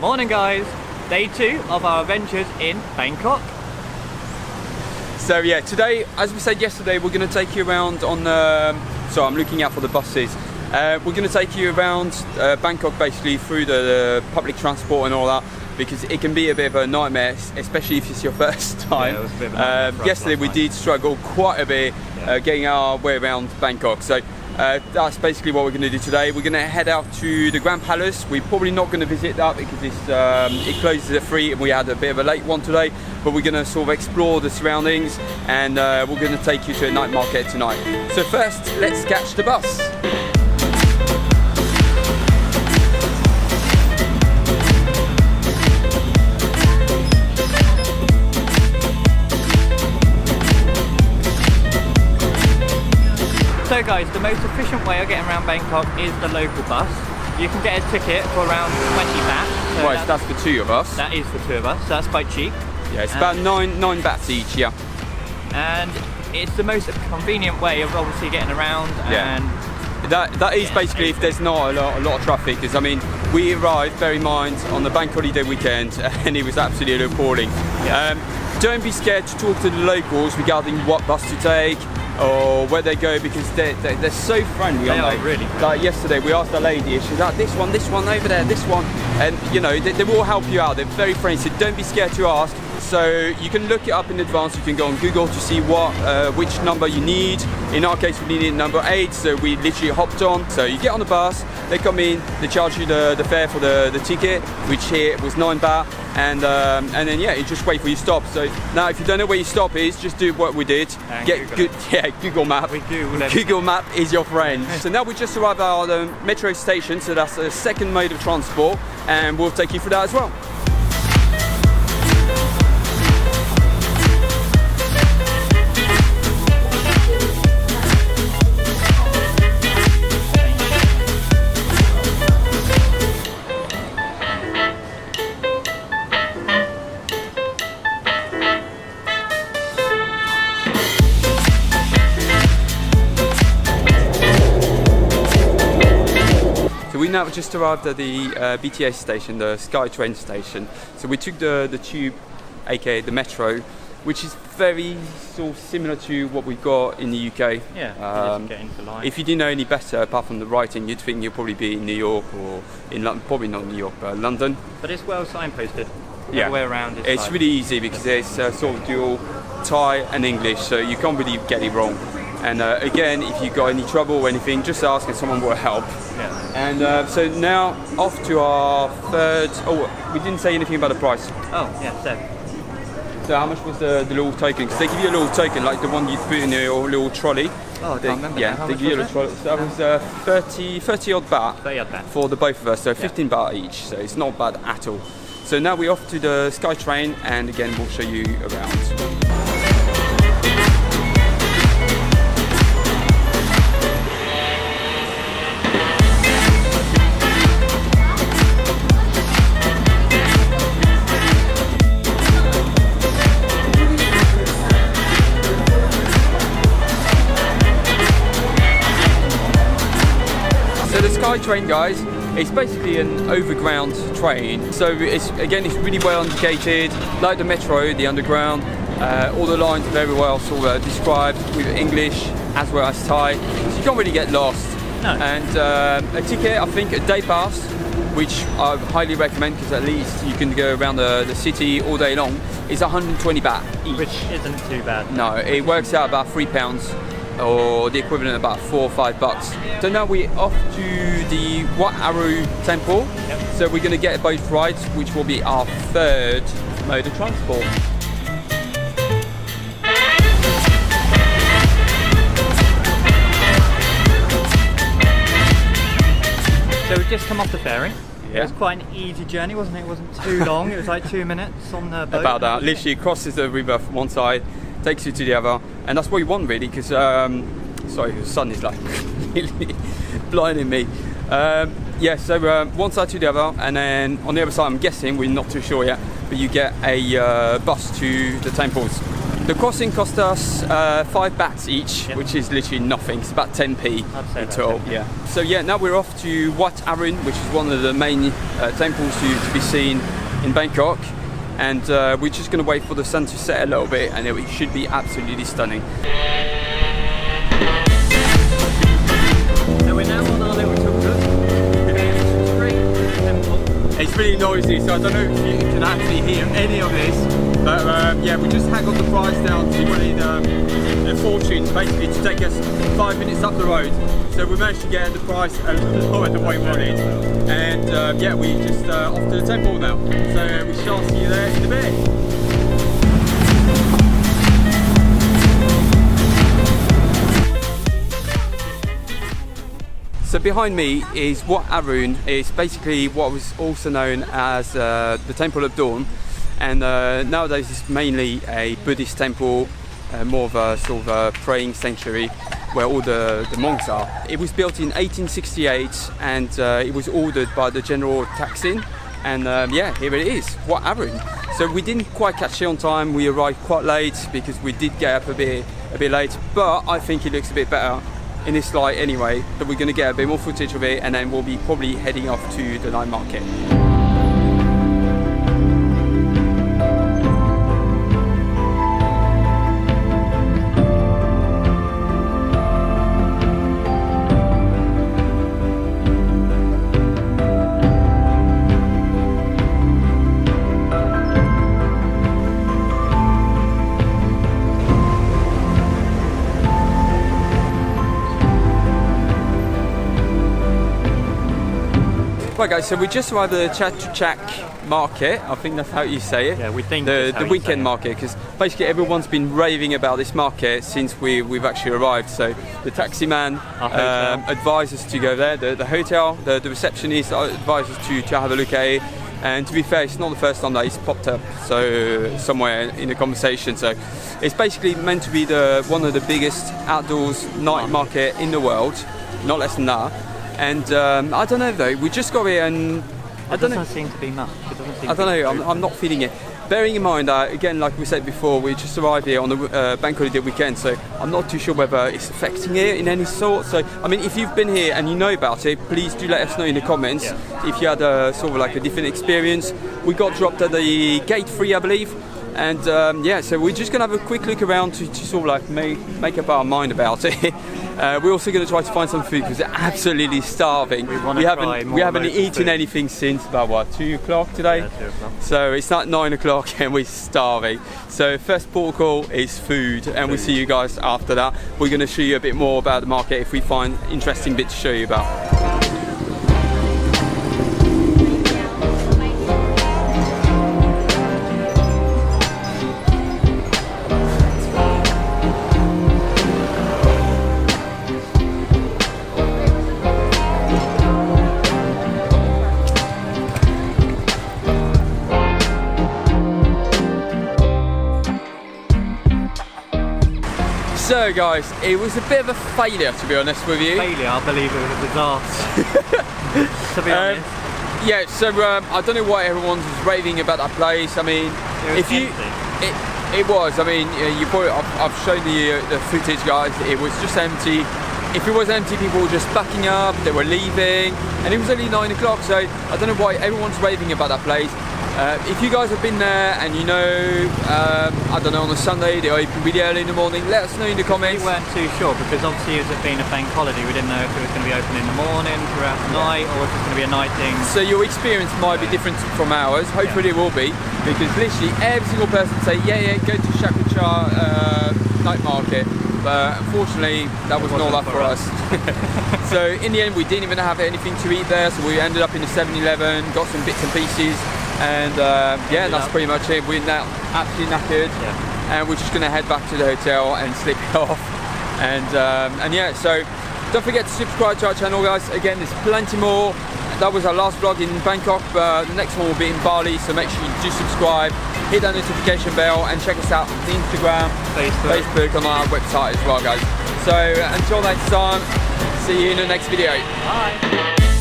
Morning guys, day 2 of our adventures in Bangkok. So yeah, today, as we said yesterday, we're going to take you around on so I'm looking out for the buses. We're going to take you around Bangkok basically through the public transport and all that, because it can be a bit of a nightmare, especially if it's your first time. Yeah, it was a bit of a nightmare for us yesterday we last night. did struggle quite a bit getting our way around Bangkok. So that's basically what we're going to do today. We're going to head out to the Grand Palace. We're probably not going to visit that because it closes at 3 and we had a bit of a late one today, but we're going to sort of explore the surroundings and we're going to take you to a night market tonight. So first, let's catch the bus. So guys, the most efficient way of getting around Bangkok is the local bus. You can get a ticket for around 20 baht. So Right, that's for 2 of us. That is for 2 of us, so that's quite cheap. Yeah, it's about 9 bahts each, yeah. And it's the most convenient way of obviously getting around. Yeah. And That is basically if there's not a lot of traffic, because I mean, we arrived, bear in mind, on the bank holiday weekend and it was absolutely appalling. Yeah. Don't be scared to talk to the locals regarding what bus to take or where they go, because they're so friendly. They aren't are really friendly. Like yesterday we asked a lady, she's like, this one over there, this one, and you know, they will help you out. They're very friendly, so don't be scared to ask. So you can look it up in advance. You can go on Google to see which number you need. In our case, we needed number 8, so we literally hopped on. So you get on the bus, they come in, they charge you the fare for the ticket, which here was 9 baht, and then yeah, you just wait for your stop. So now, if you don't know where your stop is, just do what we did. And Get Google good, yeah, Google Map. We Google everything. Google Map is your friend. So now we just arrived at the metro station, so that's a second mode of transport, and we'll take you through that as well. So we now just arrived at the BTS station, the Sky Train station. So we took the tube, aka the metro, which is very sort of similar to what we've got in the UK. Yeah, you just get into line. If you didn't know any better, apart from the writing, you'd think you'll probably be in New York or in London, probably not New York, but London. But it's well signposted. Yeah. Everywhere around It's like, really easy because there's sort of dual Thai and English, so you can't really get it wrong. And again, if you got any trouble or anything, just ask and someone will help. Yeah. And so now off to our third. Oh, we didn't say anything about the price. Oh, yeah, So how much was the little token? Because they give you a little token, like the one you put in your little trolley. Oh, I can't remember. Yeah, now. How they much give you a was little trolley. So that was 30 odd baht 30 odd baht. for the both of us. So 15 baht each. So it's not bad at all. So now we're off to the Sky Train, and again we'll show you around. So the Sky Train, guys, it's basically an overground train. So it's really well indicated, like the metro, the underground. All the lines are very well sort of described with English as well as Thai, so you can't really get lost. No. And a ticket, I think a day pass, which I highly recommend because at least you can go around the city all day long, is 120 baht each. Which isn't too bad. No, it works out about £3, or the equivalent of about $4 or $5. So now we're off to the Wat Arun temple. Yep. So we're going to get a boat ride, which will be our third mode of transport. So we've just come off the ferry. Yeah. It was quite an easy journey, wasn't it? It wasn't too long. It was like 2 minutes on the boat. About that, literally crosses the river from one side, takes you to the other, and that's what you want really, because sorry, the sun is like really blinding me. Yeah, so one side to the other, and then on the other side, I'm guessing, we're not too sure yet, but you get a bus to the temples. The crossing cost us 5 bahts each, Yep. which is literally nothing. It's about 10p I'd say in that's total. it, yeah. So yeah, now we're off to Wat Arun, which is one of the main temples to be seen in Bangkok. And we're just going to wait for the sun to set a little bit, and it should be absolutely stunning. So we're now on our little tuk-tuk. Straight to the temple. It's really noisy, so I don't know if you can actually hear any of this. But yeah, we just haggled the price down to really the fortune, basically to take us 5 minutes up the road. So we managed to get the price lower than what we wanted. And yeah, we just off to the temple now. So we shall see you there in a bit. So behind me is Wat Arun. It's basically what was also known as the Temple of Dawn. And nowadays it's mainly a Buddhist temple, more of a sort of a praying sanctuary where all the monks are. It was built in 1868 and it was ordered by the General Taksin. And yeah, here it is, Wat Arun. So we didn't quite catch it on time. We arrived quite late because we did get up a bit late. But I think it looks a bit better in this light anyway. But we're going to get a bit more footage of it, and then we'll be probably heading off to the night market. Right guys, so we just arrived at the Chatuchak market. I think that's how you say it. Yeah, we think the weekend market, because basically everyone's been raving about this market since we've actually arrived. So the taxi man advised us to go there. The hotel, the receptionist advised us to have a look at it. And to be fair, it's not the first time that it's popped up somewhere in a conversation. So it's basically meant to be one of the biggest outdoors night market in the world, not less than that. And I don't know though, we just got here and I don't know. It doesn't seem to be much. I don't know, I'm not feeling it. Bearing in mind that, again, like we said before, we just arrived here on the bank holiday weekend, so I'm not too sure whether it's affecting it in any sort. So, I mean, if you've been here and you know about it, please do let us know in the comments if you had a sort of like a different experience. We got dropped at the gate 3, I believe. And yeah, so we're just gonna have a quick look around to sort of like make up our mind about it. We're also going to try to find some food because we're absolutely starving. We haven't eaten anything since about what, 2 o'clock today? Yeah, 2 o'clock. So it's not 9 o'clock and we're starving. So first protocol is food, and we'll see you guys after that. We're going to show you a bit more about the market if we find interesting bits to show you about. So guys, it was a bit of a failure, to be honest with you. Failure, I believe it was a disaster. To be honest. Yeah, so I don't know why everyone's raving about that place. I mean, it was. I mean, you probably, I've shown the footage, guys. It was just empty. If it was empty, people were just backing up. They were leaving, and it was only 9 o'clock. So I don't know why everyone's raving about that place. If you guys have been there and you know, I don't know, on a Sunday they open really early in the morning, let us know in the comments. We weren't too sure because obviously as it being a bank holiday, we didn't know if it was going to be open in the morning, throughout the night, or if it's going to be a night thing. So your experience might be different from ours. Hopefully it will be, because literally every single person say, yeah, go to Shakucha night market. But unfortunately, that wasn't all that for us. So in the end, we didn't even have anything to eat there. So we ended up in the 7-Eleven, got some bits and pieces. And yeah, that's pretty much it. We're now absolutely knackered, and we're just going to head back to the hotel and sleep it off. And yeah, so don't forget to subscribe to our channel, guys. Again, there's plenty more. That was our last vlog in Bangkok, but the next one will be in Bali, so make sure you do subscribe, hit that notification bell, and check us out on Instagram, Facebook, and on our website as well, guys. So until next time, see you in the next video. Bye.